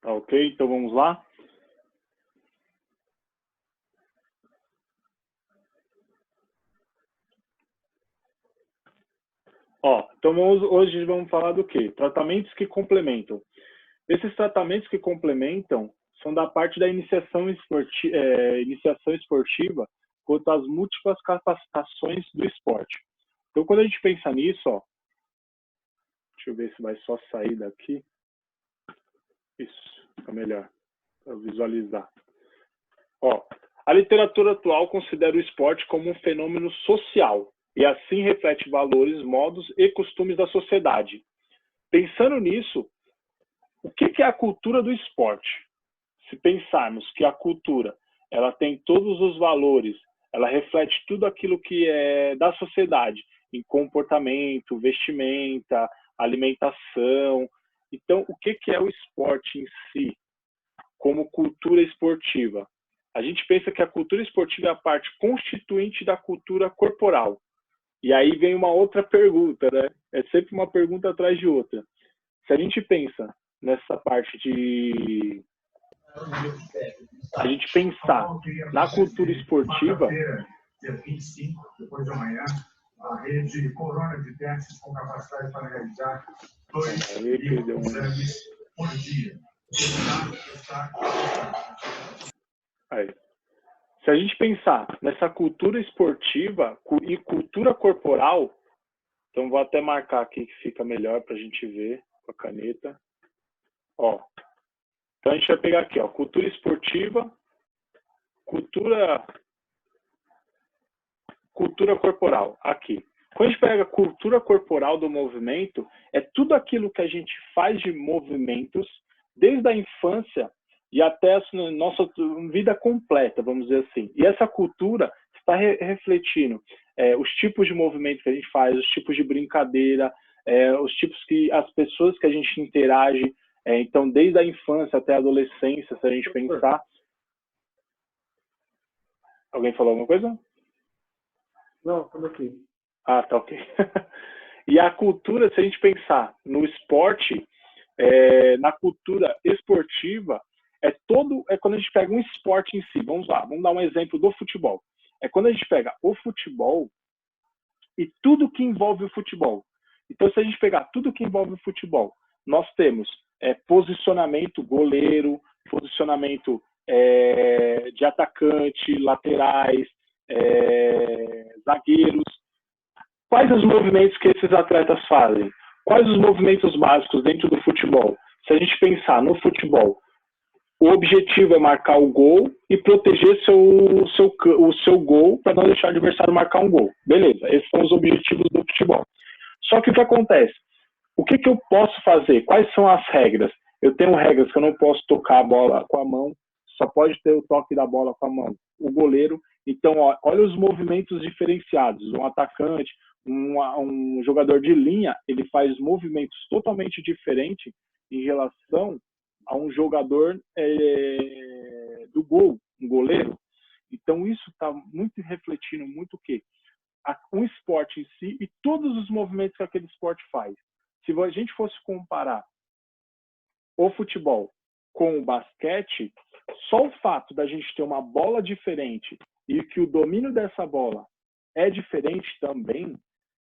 Tá ok? Então vamos lá. Então hoje vamos falar do quê? Tratamentos que complementam. Esses tratamentos que complementam são da parte da iniciação esportiva quanto às múltiplas capacitações do esporte. Então, quando a gente pensa nisso, deixa eu ver se vai só sair daqui. Isso, fica melhor para visualizar. A literatura atual considera o esporte como um fenômeno social e assim reflete valores, modos e costumes da sociedade. Pensando nisso, o que é a cultura do esporte? Se pensarmos que a cultura ela tem todos os valores, ela reflete tudo aquilo que é da sociedade, em comportamento, vestimenta, alimentação. Então, o que é o esporte em si, como cultura esportiva? A gente pensa que a cultura esportiva é a parte constituinte da cultura corporal. E aí vem uma outra pergunta, né? É sempre uma pergunta atrás de outra. Se a gente pensa nessa parte de a gente pensar na cultura esportiva, dia 25, depois de amanhã, a rede Corona de testes com capacidade para realizar 2.000 exames por dia. Aí. Se a gente pensar nessa cultura esportiva e cultura corporal, então vou até marcar aqui que fica melhor para a gente ver com a caneta. Então a gente vai pegar aqui, cultura esportiva, cultura corporal, aqui. Quando a gente pega a cultura corporal do movimento, é tudo aquilo que a gente faz de movimentos desde a infância e até a nossa vida completa, vamos dizer assim. E essa cultura está refletindo os tipos de movimento que a gente faz, os tipos de brincadeira, os tipos que as pessoas que a gente interage. Então, desde a infância até a adolescência, se a gente pensar... Alguém falou alguma coisa? Não, estamos aqui. Tá ok. E a cultura, se a gente pensar no esporte, na cultura esportiva, quando a gente pega um esporte em si. Vamos lá, vamos dar um exemplo do futebol. É quando a gente pega o futebol e tudo que envolve o futebol. Então, se a gente pegar tudo que envolve o futebol, nós temos posicionamento, goleiro, posicionamento de atacante, laterais, zagueiros. Quais os movimentos que esses atletas fazem? Quais os movimentos básicos dentro do futebol? Se a gente pensar no futebol, o objetivo é marcar o gol e proteger o seu gol para não deixar o adversário marcar um gol. Beleza, esses são os objetivos do futebol. Só que o que acontece? O que eu posso fazer? Quais são as regras? Eu tenho regras que eu não posso tocar a bola com a mão, só pode ter o toque da bola com a mão. O goleiro, então, olha os movimentos diferenciados. Um atacante, um jogador de linha, ele faz movimentos totalmente diferentes em relação a um jogador do gol, um goleiro. Então, isso está muito refletindo muito o quê? Um esporte em si e todos os movimentos que aquele esporte faz. Se a gente fosse comparar o futebol com o basquete, só o fato da gente ter uma bola diferente e que o domínio dessa bola é diferente também,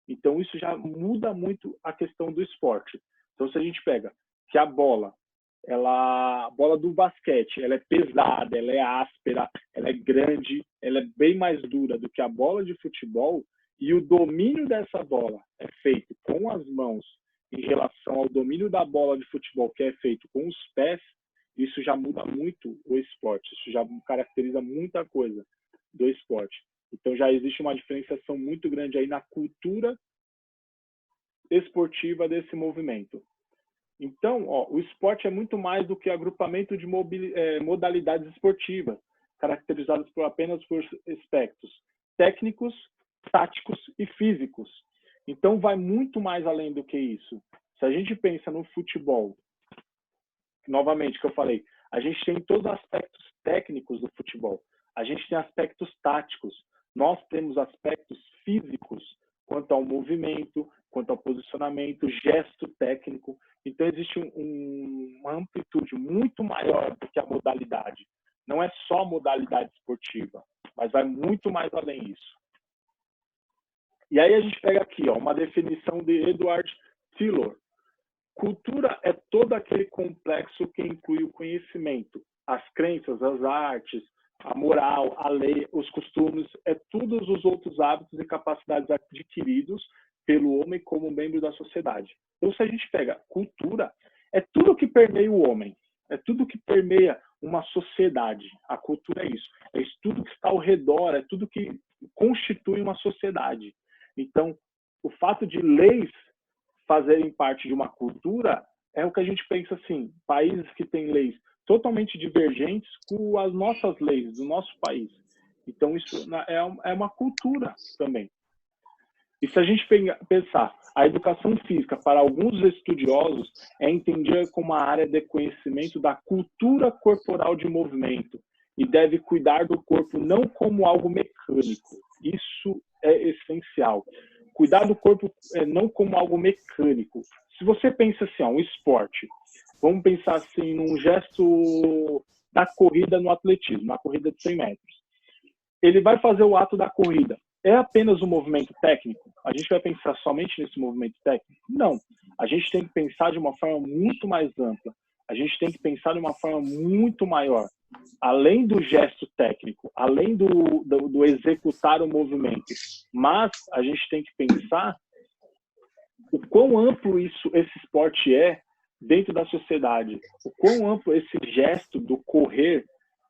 então isso já muda muito a questão do esporte. Então, se a gente pega que a bola do basquete, ela é pesada, ela é áspera, ela é grande, ela é bem mais dura do que a bola de futebol, e o domínio dessa bola é feito com as mãos em relação ao domínio da bola de futebol, que é feito com os pés, isso já muda muito o esporte, isso já caracteriza muita coisa do esporte. Então já existe uma diferenciação muito grande aí na cultura esportiva desse movimento. Então, o esporte é muito mais do que agrupamento de modalidades esportivas, caracterizadas apenas por aspectos técnicos, táticos e físicos. Então, vai muito mais além do que isso. Se a gente pensa no futebol, novamente, que eu falei, a gente tem todos os aspectos técnicos do futebol. A gente tem aspectos táticos. Nós temos aspectos físicos quanto ao movimento, quanto ao posicionamento, gesto técnico. Então, existe uma amplitude muito maior do que a modalidade. Não é só a modalidade esportiva, mas vai muito mais além disso. E aí a gente pega aqui, ó, uma definição de Edward Tylor. Cultura é todo aquele complexo que inclui o conhecimento, as crenças, as artes, a moral, a lei, os costumes, todos os outros hábitos e capacidades adquiridos pelo homem como membro da sociedade. Então, se a gente pega cultura, é tudo que permeia o homem, é tudo que permeia uma sociedade. A cultura é isso tudo que está ao redor, é tudo que constitui uma sociedade. Então, o fato de leis fazerem parte de uma cultura é o que a gente pensa assim, países que têm leis totalmente divergentes com as nossas leis do nosso país. Então, isso é uma cultura também. E se a gente pensar, a educação física, para alguns estudiosos, é entendida como uma área de conhecimento da cultura corporal de movimento e deve cuidar do corpo não como algo mecânico. Isso é essencial. Cuidar do corpo não como algo mecânico. Se você pensa assim, um esporte, vamos pensar assim num gesto da corrida no atletismo, na corrida de 100 metros. Ele vai fazer o ato da corrida. É apenas um movimento técnico? A gente vai pensar somente nesse movimento técnico? Não. A gente tem que pensar de uma forma muito mais ampla. A gente tem que pensar de uma forma muito maior. Além do gesto técnico, além do executar o movimento. Mas a gente tem que pensar o quão amplo esse esporte é dentro da sociedade. O quão amplo esse gesto do correr,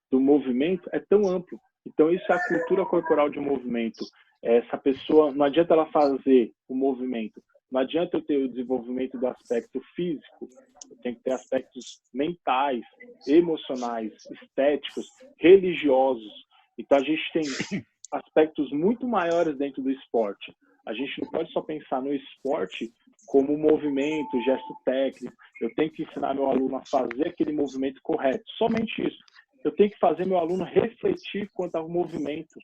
do movimento, é tão amplo. Então, isso é a cultura corporal de movimento. Essa pessoa, não adianta ela fazer o movimento, não adianta eu ter o desenvolvimento do aspecto físico, eu tenho que ter aspectos mentais, emocionais, estéticos, religiosos. Então, a gente tem aspectos muito maiores dentro do esporte. A gente não pode só pensar no esporte como movimento, gesto técnico. Eu tenho que ensinar meu aluno a fazer aquele movimento correto. Somente isso. Eu tenho que fazer meu aluno refletir quanto ao movimento.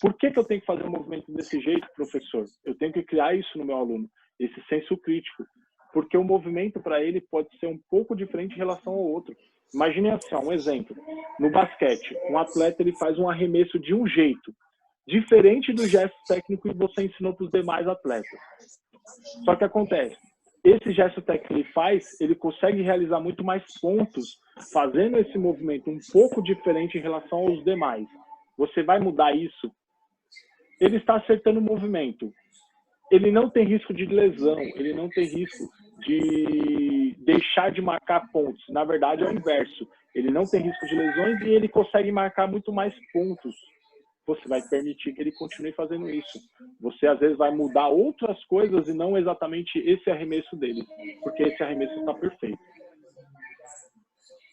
Por que eu tenho que fazer um movimento desse jeito, professor? Eu tenho que criar isso no meu aluno, esse senso crítico. Porque o movimento para ele pode ser um pouco diferente em relação ao outro. Imagine assim, um exemplo. No basquete, um atleta ele faz um arremesso de um jeito, diferente do gesto técnico que você ensinou para os demais atletas. Só que acontece, esse gesto técnico que ele faz, ele consegue realizar muito mais pontos fazendo esse movimento um pouco diferente em relação aos demais. Você vai mudar isso? Ele está acertando o movimento. Ele não tem risco de lesão, ele não tem risco de deixar de marcar pontos. Na verdade, é o inverso. Ele não tem risco de lesões e ele consegue marcar muito mais pontos. Você vai permitir que ele continue fazendo isso. Você, às vezes, vai mudar outras coisas e não exatamente esse arremesso dele, porque esse arremesso está perfeito.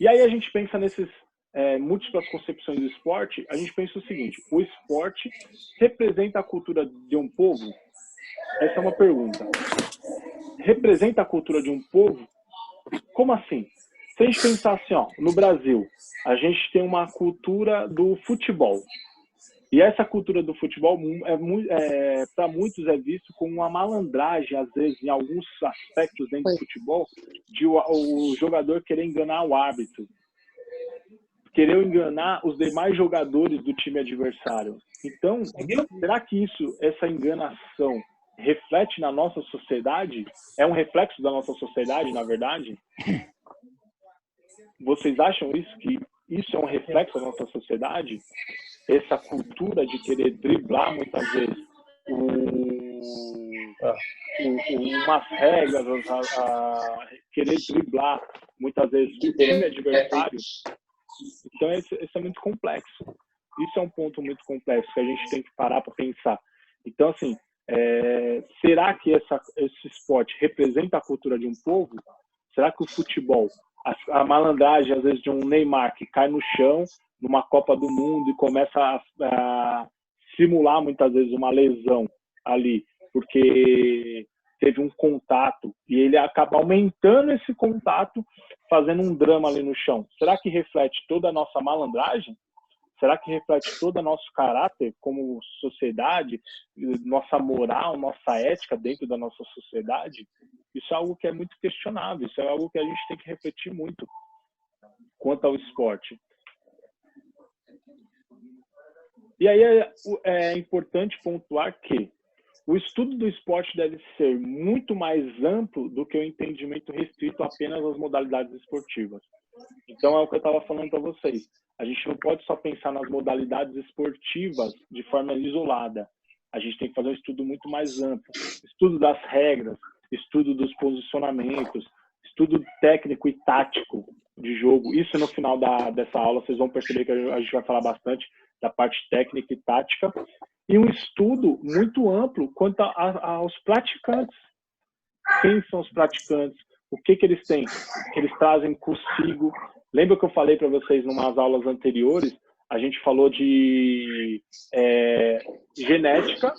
E aí a gente pensa nesses múltiplas concepções do esporte, a gente pensa o seguinte, o esporte representa a cultura de um povo? Essa é uma pergunta. Representa a cultura de um povo? Como assim? Se a gente pensar assim, no Brasil, a gente tem uma cultura do futebol. E essa cultura do futebol, para muitos, é visto como uma malandragem, às vezes, em alguns aspectos dentro do futebol, de o jogador querer enganar o árbitro, querer enganar os demais jogadores do time adversário. Então, será que essa enganação reflete na nossa sociedade? É um reflexo da nossa sociedade, na verdade? Vocês acham que isso é um reflexo da nossa sociedade? Essa cultura de querer driblar muitas vezes umas regras, querer driblar muitas vezes o time adversário. Então, esse é muito complexo. Isso é um ponto muito complexo que a gente tem que parar para pensar. Então, assim, será que esse esporte representa a cultura de um povo? Será que o futebol, a malandragem, às vezes, de um Neymar que cai no chão numa Copa do Mundo e começa a simular, muitas vezes, uma lesão ali, porque teve um contato e ele acaba aumentando esse contato, fazendo um drama ali no chão. Será que reflete toda a nossa malandragem? Será que reflete todo o nosso caráter como sociedade, nossa moral, nossa ética dentro da nossa sociedade? Isso é algo que é muito questionável, isso é algo que a gente tem que refletir muito quanto ao esporte. E aí é importante pontuar que o estudo do esporte deve ser muito mais amplo do que o entendimento restrito apenas às modalidades esportivas. Então, é o que eu estava falando para vocês. A gente não pode só pensar nas modalidades esportivas de forma isolada. A gente tem que fazer um estudo muito mais amplo. Estudo das regras, estudo dos posicionamentos, estudo técnico e tático de jogo. Isso no final dessa aula, vocês vão perceber que a gente vai falar bastante da parte técnica e tática. E um estudo muito amplo quanto aos praticantes. Quem são os praticantes? O que eles têm? O que eles trazem consigo? Lembra que eu falei para vocês em umas aulas anteriores? A gente falou de genética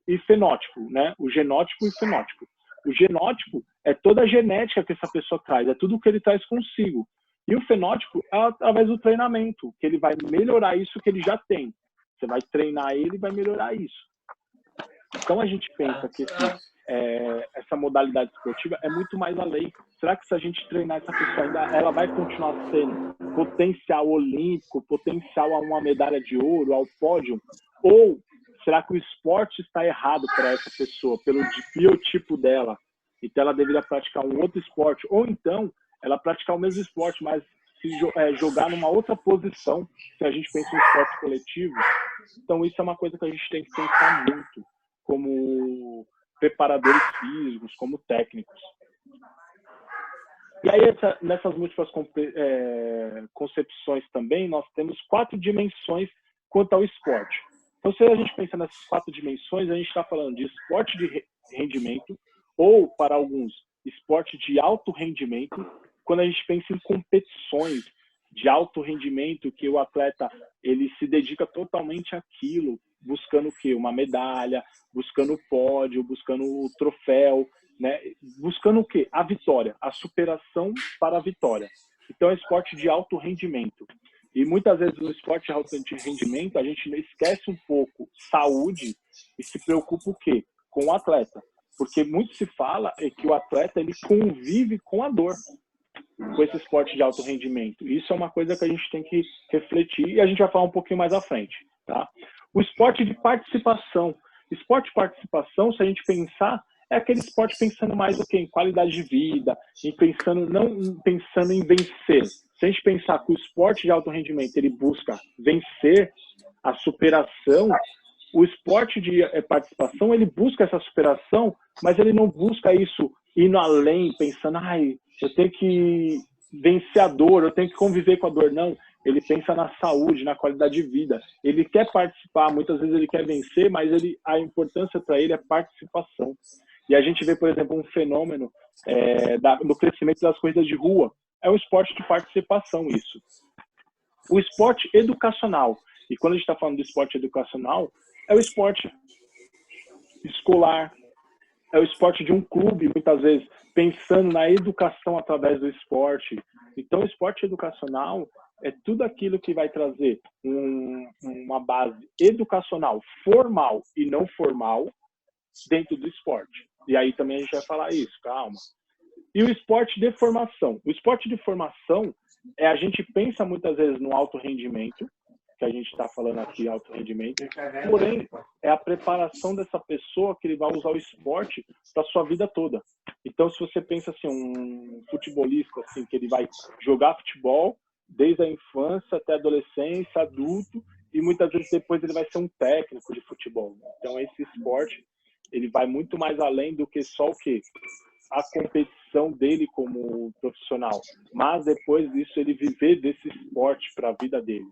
e fenótipo, né? O genótipo e o fenótipo. O genótipo é toda a genética que essa pessoa traz, é tudo que ele traz consigo. E o fenótipo é através do treinamento, que ele vai melhorar isso que ele já tem. Você vai treinar ele e vai melhorar isso. Então a gente pensa que essa modalidade esportiva é muito mais além. Será que se a gente treinar essa pessoa ainda, ela vai continuar sendo potencial olímpico, potencial a uma medalha de ouro, ao pódio? Ou será que o esporte está errado para essa pessoa, pelo biotipo dela? Então ela deveria praticar um outro esporte. Ou então ela praticar o mesmo esporte, mas se jogar numa outra posição, se a gente pensa em esporte coletivo. Então isso é uma coisa que a gente tem que pensar muito, como preparadores físicos, como técnicos. E aí, nessas múltiplas concepções também, nós temos 4 dimensões quanto ao esporte. Então, se a gente pensa nessas 4 dimensões, a gente está falando de esporte de rendimento, ou, para alguns, esporte de alto rendimento, quando a gente pensa em competições de alto rendimento, que o atleta ele se dedica totalmente àquilo, buscando o quê? Uma medalha, buscando o pódio, buscando o troféu, né? Buscando o quê? A vitória, a superação para a vitória. Então é esporte de alto rendimento. E muitas vezes no esporte de alto rendimento a gente esquece um pouco saúde e se preocupa o quê? Com o atleta. Porque muito se fala que o atleta ele convive com a dor, com esse esporte de alto rendimento. Isso é uma coisa que a gente tem que refletir e a gente vai falar um pouquinho mais à frente, tá? O esporte de participação. Esporte de participação, se a gente pensar, é aquele esporte pensando mais o quê? Em qualidade de vida, não pensando em vencer. Se a gente pensar que o esporte de alto rendimento ele busca vencer, a superação, o esporte de participação ele busca essa superação, mas ele não busca isso indo além, pensando, eu tenho que vencer a dor, eu tenho que conviver com a dor. Não, ele pensa na saúde, na qualidade de vida. Ele quer participar, muitas vezes ele quer vencer, mas a importância para ele é participação. E a gente vê, por exemplo, um fenômeno do crescimento das corridas de rua. É um esporte de participação, isso. O esporte educacional. E quando a gente está falando do esporte educacional, é o esporte escolar, é o esporte de um clube, muitas vezes, pensando na educação através do esporte. Então, o esporte educacional é tudo aquilo que vai trazer uma base educacional formal e não formal dentro do esporte. E aí também a gente vai falar isso, calma. E o esporte de formação. O esporte de formação a gente pensa muitas vezes no alto rendimento, que a gente está falando aqui, alto rendimento, porém, é a preparação dessa pessoa que ele vai usar o esporte para a sua vida toda. Então, se você pensa assim, um futebolista, assim, que ele vai jogar futebol desde a infância até a adolescência, adulto, e muitas vezes depois ele vai ser um técnico de futebol. Então, esse esporte, ele vai muito mais além do que só o quê? A competição dele como profissional. Mas depois disso, ele viver desse esporte para a vida dele.